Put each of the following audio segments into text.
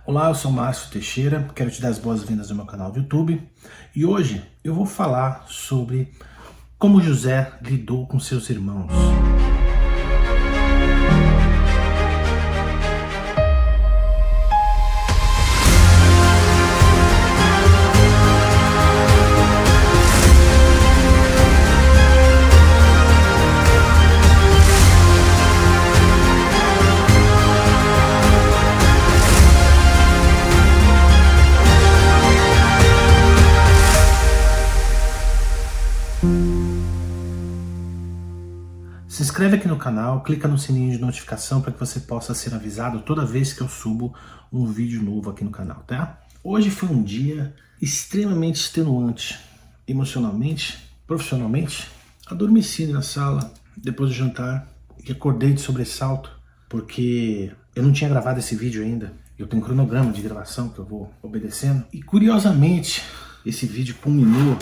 Olá, eu sou Márcio Teixeira, quero te dar as boas-vindas no meu canal do YouTube e hoje eu vou falar sobre como José lidou com seus irmãos. Se inscreve aqui no canal, clica no sininho de notificação para que você possa ser avisado toda vez que eu subo um vídeo novo aqui no canal, tá? Hoje foi um dia extremamente extenuante, emocionalmente, profissionalmente. Adormeci na sala depois do jantar e acordei de sobressalto porque eu não tinha gravado esse vídeo ainda. Eu tenho um cronograma de gravação que eu vou obedecendo e curiosamente esse vídeo culminou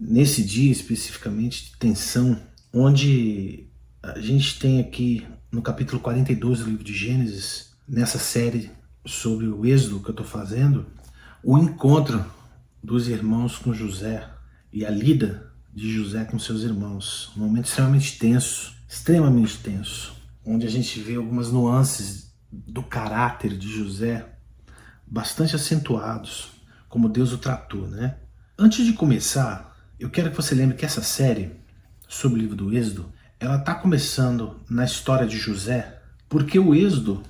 nesse dia especificamente de tensão, onde a gente tem aqui no capítulo 42 do livro de Gênesis, nessa série sobre o Êxodo que eu estou fazendo, o encontro dos irmãos com José e a lida de José com seus irmãos. Um momento extremamente tenso, onde a gente vê algumas nuances do caráter de José bastante acentuados, como Deus o tratou, né? Antes de começar, eu quero que você lembre que essa série sobre o livro do Êxodo, ela está começando na história de José, porque o Êxodo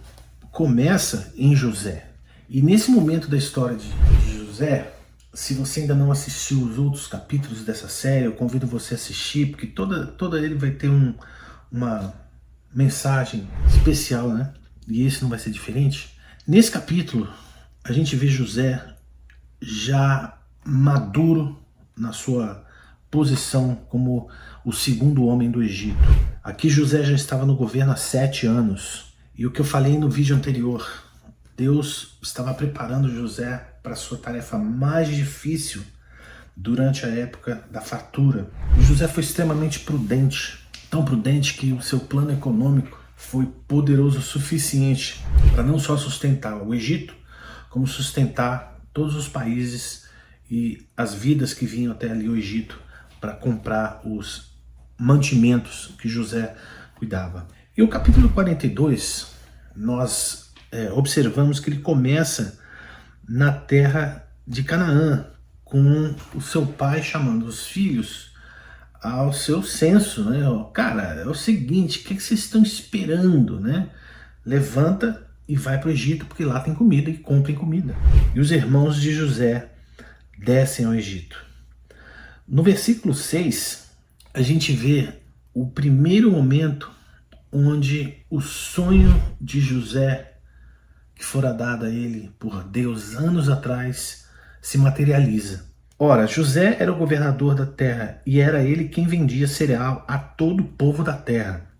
começa em José. E nesse momento da história de José, se você ainda não assistiu os outros capítulos dessa série, eu convido você a assistir, porque toda ele vai ter uma mensagem especial, né? E esse não vai ser diferente. Nesse capítulo, a gente vê José já maduro na sua posição como o segundo homem do Egito. Aqui José já estava no governo há 7 anos. E o que eu falei no vídeo anterior, Deus estava preparando José para a sua tarefa mais difícil durante a época da fartura. E José foi extremamente prudente, tão prudente que o seu plano econômico foi poderoso o suficiente para não só sustentar o Egito, como sustentar todos os países e as vidas que vinham até ali o Egito para comprar os mantimentos que José cuidava. E o capítulo 42, nós observamos que ele começa na terra de Canaã, com o seu pai chamando os filhos ao seu censo, né? Cara, é o seguinte, o que vocês estão esperando, né? Levanta e vai para o Egito, porque lá tem comida, e comprem comida. E os irmãos de José descem ao Egito. No versículo 6, a gente vê o primeiro momento onde o sonho de José, que fora dado a ele por Deus anos atrás, se materializa. Ora, José era o governador da terra e era ele quem vendia cereal a todo o povo da terra.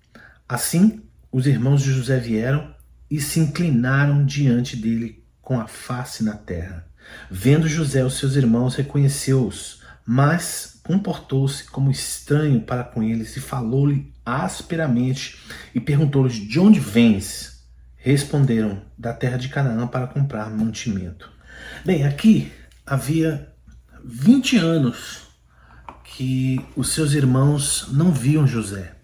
Assim, os irmãos de José vieram e se inclinaram diante dele com a face na terra. Vendo José os seus irmãos, reconheceu-os, mas comportou-se como estranho para com eles e falou-lhe asperamente e perguntou-lhes: de onde vens? Responderam: da terra de Canaã, para comprar mantimento. Bem, aqui havia 20 anos que os seus irmãos não viam José.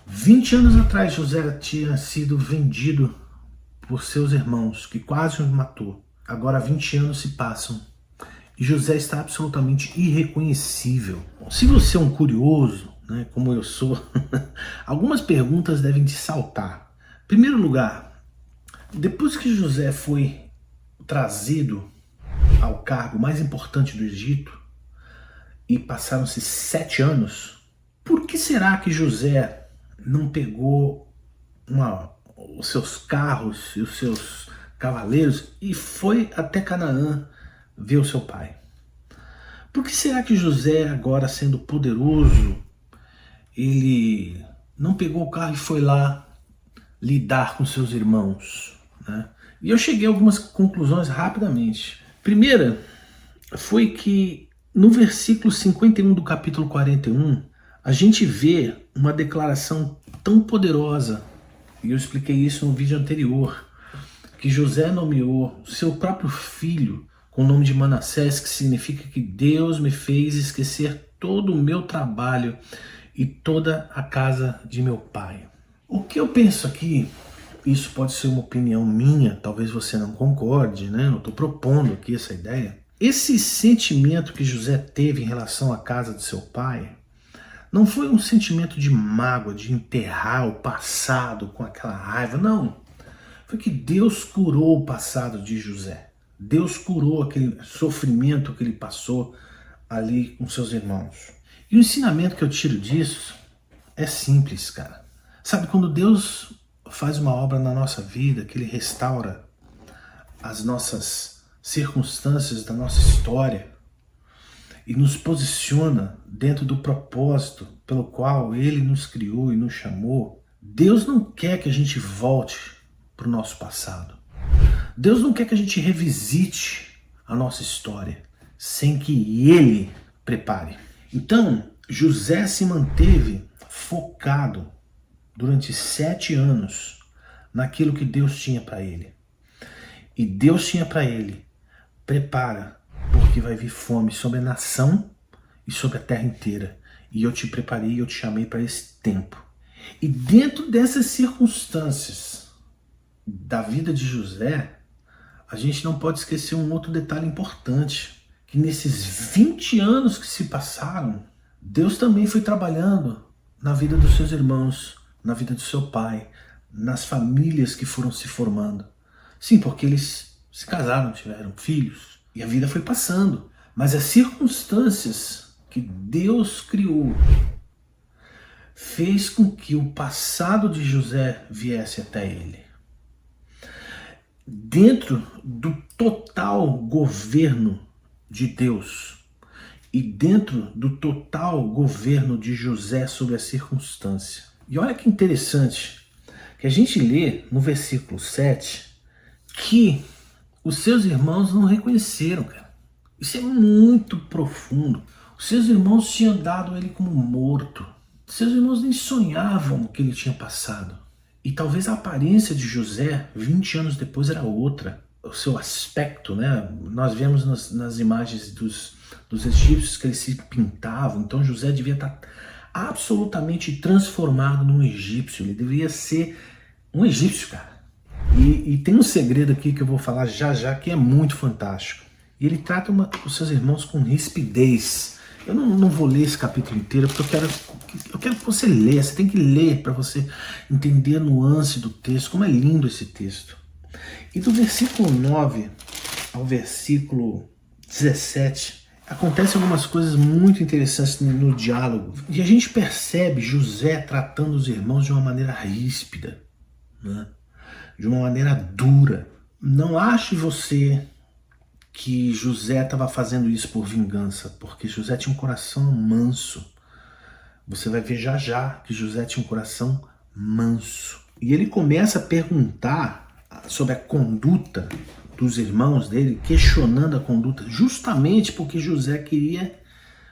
20 anos atrás José tinha sido vendido por seus irmãos, que quase os matou. Agora 20 anos se passam e José está absolutamente irreconhecível. Se você é um curioso, né, como eu sou, algumas perguntas devem te saltar. Em primeiro lugar, depois que José foi trazido ao cargo mais importante do Egito e passaram-se 7 anos, por que será que José não pegou os seus carros e os seus cavaleiros e foi até Canaã ver o seu pai? Por que será que José, agora sendo poderoso, ele não pegou o carro e foi lá lidar com seus irmãos, né? E eu cheguei a algumas conclusões rapidamente. Primeira foi que no versículo 51 do capítulo 41, a gente vê uma declaração tão poderosa, e eu expliquei isso no vídeo anterior, que que José nomeou seu próprio filho com o nome de Manassés, que significa que Deus me fez esquecer todo o meu trabalho e toda a casa de meu pai. O que eu penso aqui, isso pode ser uma opinião minha, talvez você não concorde, né? Eu estou propondo aqui essa ideia. Esse sentimento que José teve em relação à casa de seu pai não foi um sentimento de mágoa, de enterrar o passado com aquela raiva, não. Foi que Deus curou o passado de José. Deus curou aquele sofrimento que ele passou ali com seus irmãos. E o ensinamento que eu tiro disso é simples, cara. Sabe, quando Deus faz uma obra na nossa vida, que Ele restaura as nossas circunstâncias da nossa história e nos posiciona dentro do propósito pelo qual Ele nos criou e nos chamou, Deus não quer que a gente volte para o nosso passado. Deus não quer que a gente revisite a nossa história sem que Ele prepare. Então, José se manteve focado durante 7 anos naquilo que Deus tinha para ele. E Deus tinha para ele: prepara, porque vai vir fome sobre a nação e sobre a terra inteira. E eu te preparei, eu te chamei para esse tempo. E dentro dessas circunstâncias da vida de José, a gente não pode esquecer um outro detalhe importante, que nesses 20 anos que se passaram, Deus também foi trabalhando na vida dos seus irmãos, na vida do seu pai, nas famílias que foram se formando. Sim, porque eles se casaram, tiveram filhos, e a vida foi passando. Mas as circunstâncias que Deus criou fez com que o passado de José viesse até ele. Dentro do total governo de Deus e dentro do total governo de José sobre a circunstância. E olha que interessante, que a gente lê no versículo 7 que os seus irmãos não reconheceram, cara. Isso é muito profundo. Os seus irmãos tinham dado ele como morto. Os seus irmãos nem sonhavam o que ele tinha passado. E talvez a aparência de José, 20 anos depois, era outra. O seu aspecto, né? Nós vemos nas imagens dos egípcios que eles se pintavam. Então José devia estar absolutamente transformado num egípcio. Ele deveria ser um egípcio, cara. E tem um segredo aqui que eu vou falar já que é muito fantástico. E ele trata os seus irmãos com rispidez. Eu não vou ler esse capítulo inteiro, porque eu quero que você leia. Você tem que ler para você entender a nuance do texto, como é lindo esse texto. E do versículo 9 ao versículo 17, acontecem algumas coisas muito interessantes no diálogo. E a gente percebe José tratando os irmãos de uma maneira ríspida, né? De uma maneira dura. Não ache você que José estava fazendo isso por vingança, porque José tinha um coração manso. Você vai ver já que José tinha um coração manso. E ele começa a perguntar sobre a conduta dos irmãos dele, questionando a conduta, justamente porque José queria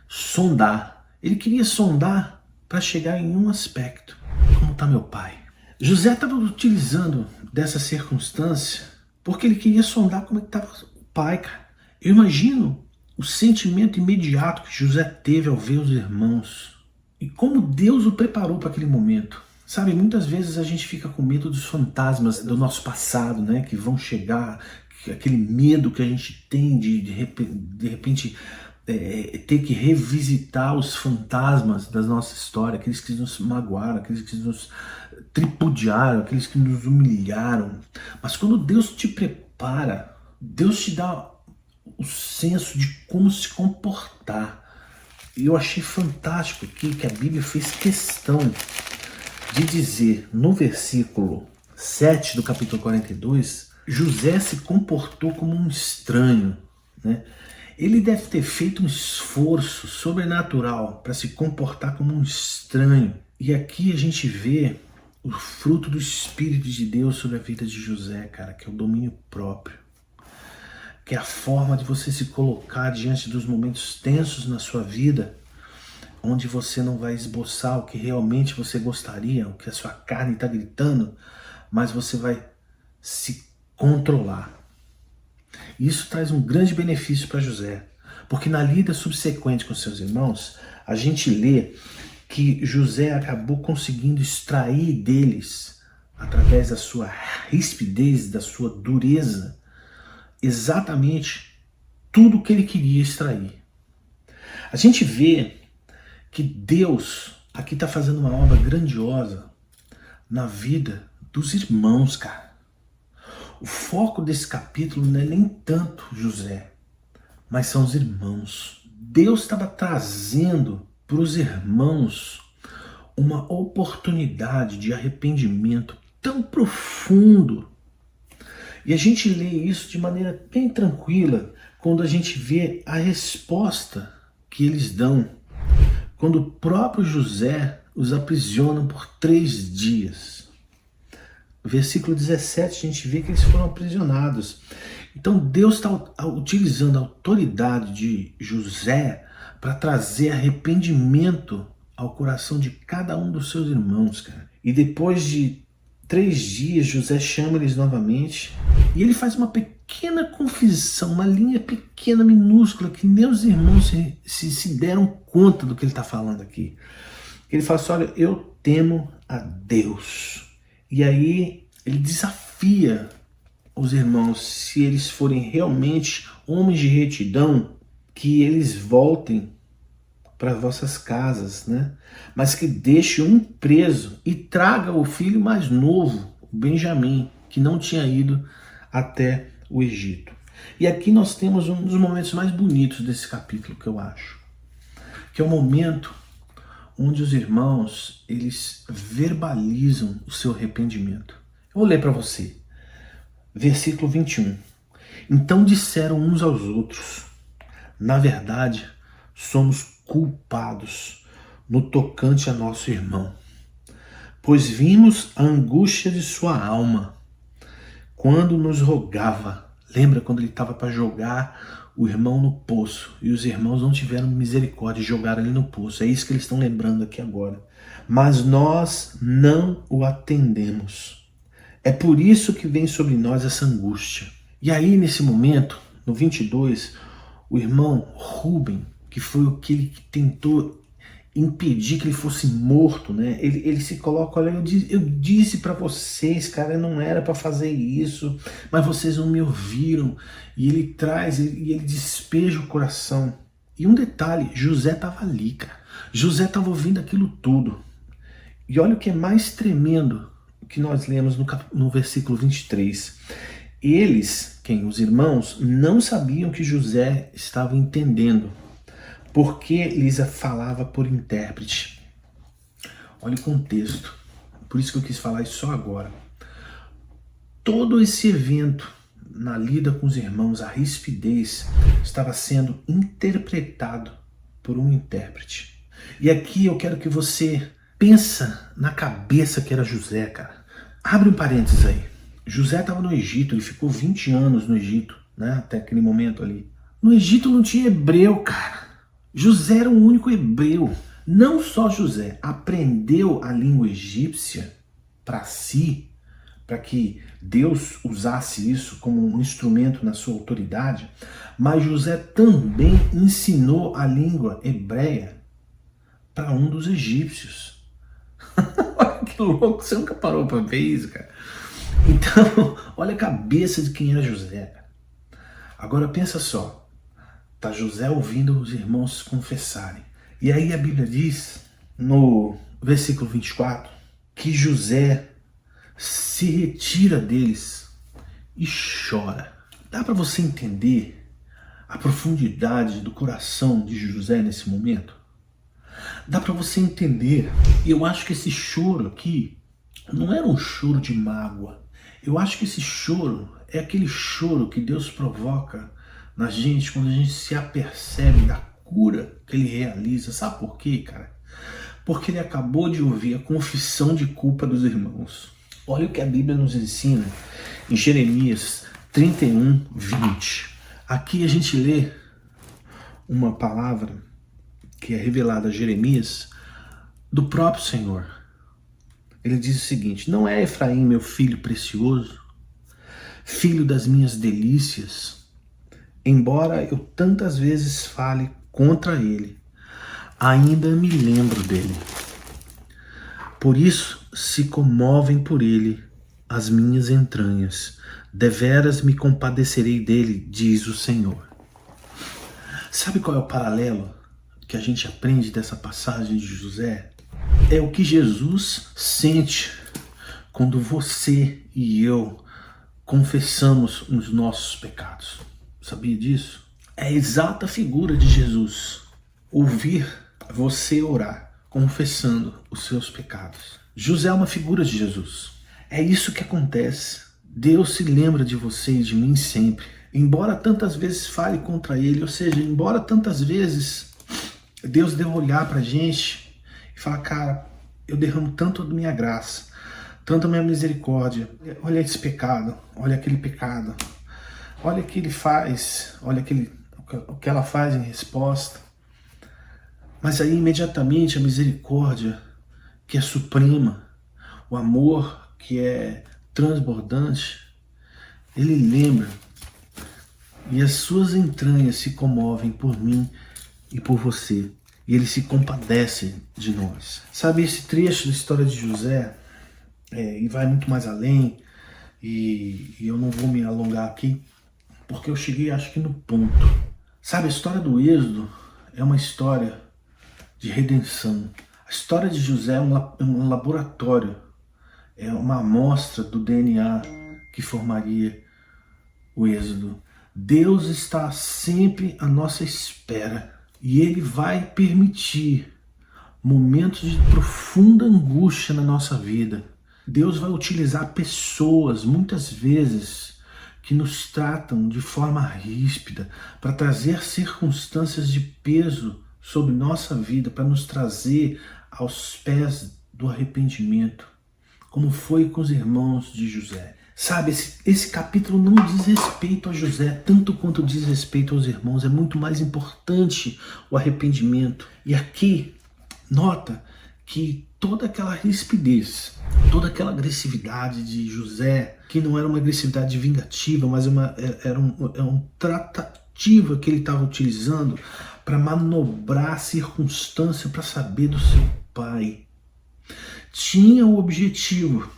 sondar. Ele queria sondar para chegar em um aspecto: como está meu pai? José estava utilizando dessa circunstância porque ele queria sondar como é que estava o pai, cara. Eu imagino o sentimento imediato que José teve ao ver os irmãos e como Deus o preparou para aquele momento. Sabe, muitas vezes a gente fica com medo dos fantasmas do nosso passado, né, que vão chegar, aquele medo que a gente tem de repente ter que revisitar os fantasmas da nossa história, aqueles que nos magoaram, aqueles que nos tripudiaram, aqueles que nos humilharam. Mas quando Deus te prepara, Deus te dá o senso de como se comportar. E eu achei fantástico aqui que a Bíblia fez questão de dizer no versículo 7 do capítulo 42, José se comportou como um estranho, né? Ele deve ter feito um esforço sobrenatural para se comportar como um estranho. E aqui a gente vê o fruto do Espírito de Deus sobre a vida de José, cara, que é o domínio próprio. Que é a forma de você se colocar diante dos momentos tensos na sua vida, onde você não vai esboçar o que realmente você gostaria, o que a sua carne está gritando, mas você vai se controlar. Isso traz um grande benefício para José, porque na lida subsequente com seus irmãos, a gente lê que José acabou conseguindo extrair deles, através da sua rispidez, da sua dureza, exatamente tudo que ele queria extrair. A gente vê que Deus aqui está fazendo uma obra grandiosa na vida dos irmãos, cara. O foco desse capítulo não é nem tanto José, mas são os irmãos. Deus estava trazendo para os irmãos uma oportunidade de arrependimento tão profundo. E a gente lê isso de maneira bem tranquila quando a gente vê a resposta que eles dão, quando o próprio José os aprisiona por 3 dias. No versículo 17 a gente vê que eles foram aprisionados. Então Deus está utilizando a autoridade de José para trazer arrependimento ao coração de cada um dos seus irmãos, cara. E depois de 3 dias, José chama eles novamente e ele faz uma pequena confissão, uma linha pequena, minúscula, que nem os irmãos se deram conta do que ele está falando aqui. Ele fala assim: olha, eu temo a Deus. E aí ele desafia os irmãos, se eles forem realmente homens de retidão, que eles voltem para as vossas casas, né? Mas que deixe um preso e traga o filho mais novo, o Benjamim, que não tinha ido até o Egito. E aqui nós temos um dos momentos mais bonitos desse capítulo, que eu acho, que é o momento onde os irmãos, eles verbalizam o seu arrependimento. Eu vou ler para você. Versículo 21. Então disseram uns aos outros: na verdade, somos culpados no tocante a nosso irmão, pois vimos a angústia de sua alma quando nos rogava. Lembra quando ele estava para jogar o irmão no poço e os irmãos não tiveram misericórdia e jogaram ele no poço? É isso que eles estão lembrando aqui agora. Mas nós não o atendemos. É por isso que vem sobre nós essa angústia. E aí, nesse momento, no 22, o irmão Rúben, que foi aquele que tentou impedir que ele fosse morto, né? Ele se coloca: olha, eu disse para vocês, cara, não era para fazer isso, mas vocês não me ouviram. E ele traz, e ele despeja o coração. E um detalhe, José estava ali, cara. José estava ouvindo aquilo tudo. E olha o que é mais tremendo que nós lemos no versículo 23. Eles, os irmãos, não sabiam que José estava entendendo, porque lhes falava por intérprete. Olha o contexto. Por isso que eu quis falar isso só agora. Todo esse evento, na lida com os irmãos, a rispidez, estava sendo interpretado por um intérprete. E aqui eu quero que você pensa na cabeça que era José, cara. Abre um parênteses aí. José estava no Egito, ele ficou 20 anos no Egito, né? Até aquele momento ali. No Egito não tinha hebreu, cara. José era o único hebreu. Não só José aprendeu a língua egípcia para si, para que Deus usasse isso como um instrumento na sua autoridade, mas José também ensinou a língua hebreia para um dos egípcios. Olha que louco, você nunca parou para ver isso, cara? Então, olha a cabeça de quem era José, cara. Agora pensa só, tá José ouvindo os irmãos se confessarem. E aí a Bíblia diz, no versículo 24, que José se retira deles e chora. Dá para você entender a profundidade do coração de José nesse momento? Dá para você entender? E eu acho que esse choro aqui não era um choro de mágoa. Eu acho que esse choro é aquele choro que Deus provoca na gente quando a gente se apercebe da cura que ele realiza. Sabe por quê, cara? Porque ele acabou de ouvir a confissão de culpa dos irmãos. Olha o que a Bíblia nos ensina em Jeremias 31, 20. Aqui a gente lê uma palavra que é revelada a Jeremias do próprio Senhor. Ele diz o seguinte: não é Efraim meu filho precioso? filho das minhas delícias, embora eu tantas vezes fale contra ele, ainda me lembro dele. Por isso se comovem por ele as minhas entranhas. Deveras me compadecerei dele, diz o Senhor. Sabe qual é o paralelo que a gente aprende dessa passagem de José? É o que Jesus sente quando você e eu confessamos os nossos pecados. Sabia disso? É a exata figura de Jesus. Ouvir você orar, confessando os seus pecados. José é uma figura de Jesus. É isso que acontece. Deus se lembra de você e de mim sempre. Embora tantas vezes fale contra ele, ou seja, embora tantas vezes Deus deva olhar pra gente e falar, cara, eu derramo tanto da minha graça, tanto a minha misericórdia. Olha esse pecado, olha aquele pecado. Olha o que ele faz, olha o que ela faz em resposta. Mas aí imediatamente a misericórdia, que é suprema, o amor que é transbordante, ele lembra e as suas entranhas se comovem por mim e por você. E ele se compadece de nós. Sabe, esse trecho da história de José, e vai muito mais além, e eu não vou me alongar aqui, porque eu cheguei acho que no ponto. Sabe, a história do Êxodo é uma história de redenção. A história de José é um laboratório, é uma amostra do DNA que formaria o Êxodo. Deus está sempre à nossa espera e Ele vai permitir momentos de profunda angústia na nossa vida. Deus vai utilizar pessoas, muitas vezes, que nos tratam de forma ríspida para trazer circunstâncias de peso sobre nossa vida, para nos trazer aos pés do arrependimento, como foi com os irmãos de José. Sabe, esse capítulo não diz respeito a José tanto quanto diz respeito aos irmãos. É muito mais importante o arrependimento. E aqui, nota que toda aquela rispidez, toda aquela agressividade de José, que não era uma agressividade vingativa, mas era uma tratativa que ele estava utilizando para manobrar a circunstância para saber do seu pai. Tinha o objetivo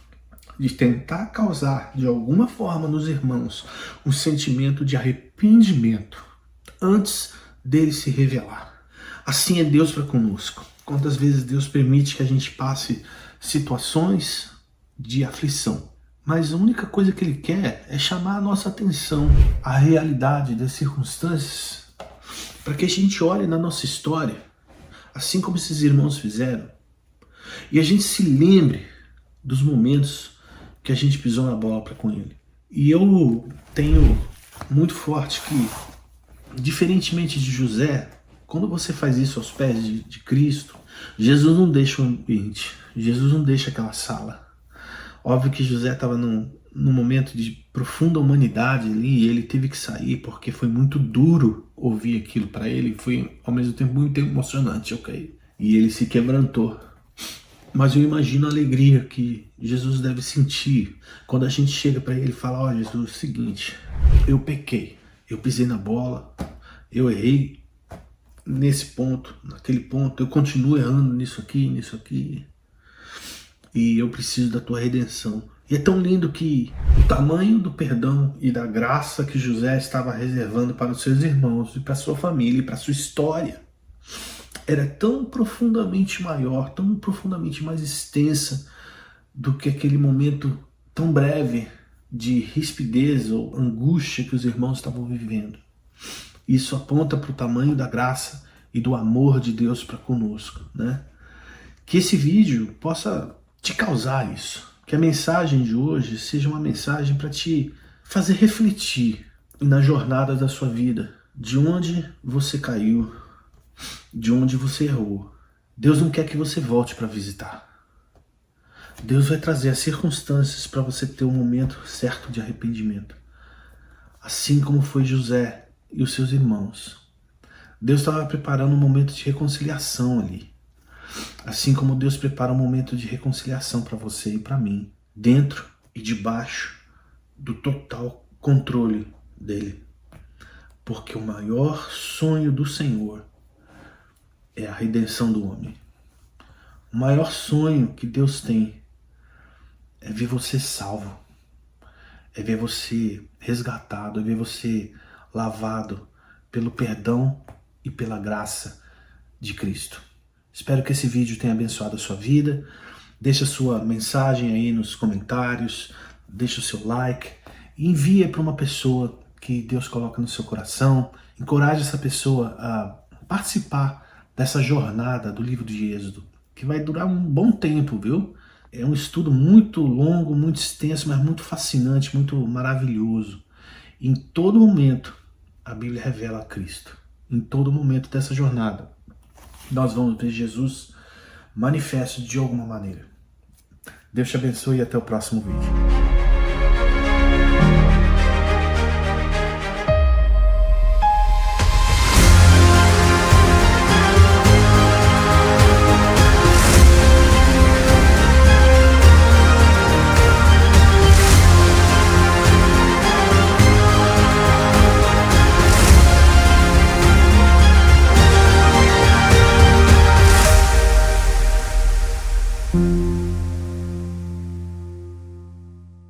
de tentar causar, de alguma forma, nos irmãos um sentimento de arrependimento antes dele se revelar. Assim é Deus para conosco. Quantas vezes Deus permite que a gente passe situações de aflição, mas a única coisa que Ele quer é chamar a nossa atenção à realidade das circunstâncias, para que a gente olhe na nossa história, assim como esses irmãos fizeram, e a gente se lembre dos momentos que a gente pisou na bola com Ele. E eu tenho muito forte que, diferentemente de José, quando você faz isso aos pés de Cristo, Jesus não deixa o ambiente, Jesus não deixa aquela sala. Óbvio que José estava num momento de profunda humanidade ali e ele teve que sair porque foi muito duro ouvir aquilo para ele, foi ao mesmo tempo muito emocionante, ok? E ele se quebrantou. Mas eu imagino a alegria que Jesus deve sentir quando a gente chega para ele e fala, ó, Jesus, é o seguinte, eu pequei, eu pisei na bola, eu errei nesse ponto, naquele ponto, eu continuo errando nisso aqui, e eu preciso da tua redenção. E é tão lindo que o tamanho do perdão e da graça que José estava reservando para os seus irmãos e para a sua família e para a sua história era tão profundamente maior, tão profundamente mais extensa do que aquele momento tão breve de rispidez ou angústia que os irmãos estavam vivendo. Isso aponta para o tamanho da graça e do amor de Deus para conosco, né? Que esse vídeo possa te causar isso. Que a mensagem de hoje seja uma mensagem para te fazer refletir na jornada da sua vida, de onde você caiu, de onde você errou. Deus não quer que você volte para visitar. Deus vai trazer as circunstâncias para você ter um momento certo de arrependimento. Assim como foi José e os seus irmãos. Deus estava preparando um momento de reconciliação ali. Assim como Deus prepara um momento de reconciliação para você e para mim. Dentro e debaixo do total controle dele. Porque o maior sonho do Senhor é a redenção do homem. O maior sonho que Deus tem é ver você salvo, é ver você resgatado, é ver você lavado pelo perdão e pela graça de Cristo. Espero que esse vídeo tenha abençoado a sua vida. Deixa a sua mensagem aí nos comentários, deixa o seu like, e envia para uma pessoa que Deus coloca no seu coração. Encoraje essa pessoa a participar dessa jornada do livro de Êxodo, que vai durar um bom tempo, viu? É um estudo muito longo, muito extenso, mas muito fascinante, muito maravilhoso. Em todo momento, a Bíblia revela a Cristo. Em todo momento dessa jornada, nós vamos ver Jesus manifesto de alguma maneira. Deus te abençoe e até o próximo vídeo.